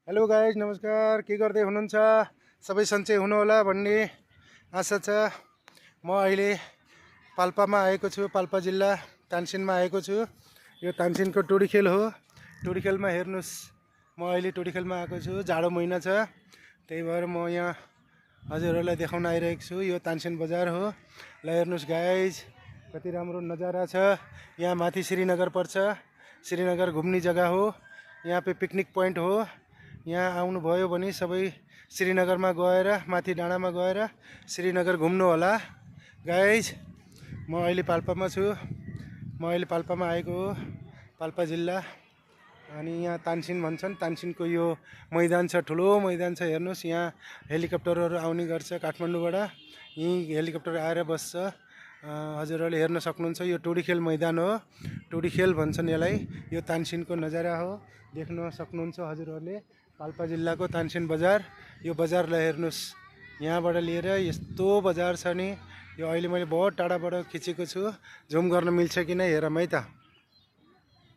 Hello guys नमस्कार। के गर्दै हुनुहुन्छ? सबै सन्चै हुनु होला भन्ने आशा छ। म अहिले पाल्पामा आएको छु। पाल्पा जिल्ला तानसेनमा आएको छु। यो तानसेनको टोडीखेल हो। टोडीखेलमा हेर्नुस्, म अहिले टोडीखेलमा आएको छु। जाडो महिना छ, त्यही भएर म यहाँ हजुरहरूलाई देखाउन आइरहेको छु। यो तानसेन बजार हो। ल हेर्नुस् गाइज, कति राम्रो नजारा छ। यहाँ माथि श्रीनगर पर्छ। श्रीनगर घुम्ने जग्गा हो। यहाँ पे पिकनिक पोइन्ट हो। यहाँ आउनुभयो भने सबै श्रीनगरमा गएर माथि डाँडामा गएर श्रीनगर घुम्नु होला गाइज। म अहिले पाल्पामा छु। म अहिले पाल्पामा आएको हो, पाल्पा जिल्ला। अनि यहाँ तानसिन भन्छन्। तानसिनको यो मैदान छ, ठुलो मैदान छ। हेर्नुहोस्, यहाँ हेलिकप्टरहरू आउने गर्छ काठमाडौँबाट। यहीँ हेलिकप्टर आएर बस्छ। हजुरहरूले हेर्न सक्नुहुन्छ। यो टोडीखेल मैदान हो, टोडीखेल भन्छन् यसलाई। यो तानसिनको नजारा हो, देख्न सक्नुहुन्छ हजुरहरूले। पाल्पा जिल्लाको तानसेन बजार। यो बजारलाई हेर्नुहोस्, यहाँबाट लिएर यस्तो बजार छ नि। यो अहिले मैले बहुत टाढाबाट खिचेको छु। जुम गर्न मिल्छ कि नै हेरौँ है त।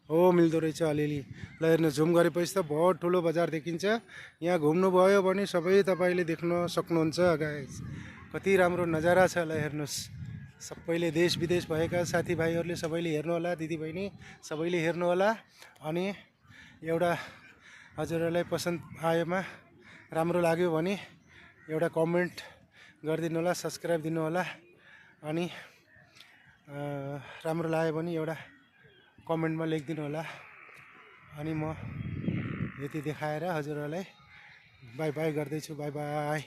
हो, मिल्दो रहेछ अलिअलि। ल हेर्नुहोस्, जुम गरेपछि त बहुत ठुलो बजार देखिन्छ। यहाँ घुम्नुभयो भने सबै तपाईँले देख्न सक्नुहुन्छ गाइस। कति राम्रो नजारा छ। ल हेर्नुहोस्, सबैले देश विदेश भएका साथीभाइहरूले सबैले हेर्नु होला। दिदीबहिनी सबैले हेर्नु होला। अनि एउटा हजुरहरूलाई पसन्द आएमा, राम्रो लाग्यो भने एउटा कमेन्ट गरिदिनु होला, सब्सक्राइब दिनु होला। अनि राम्रो लाग्यो भने एउटा कमेन्टमा लेखिदिनु होला। अनि म यति देखाएर हजुरहरूलाई बाई बाई गर्दैछु। By by.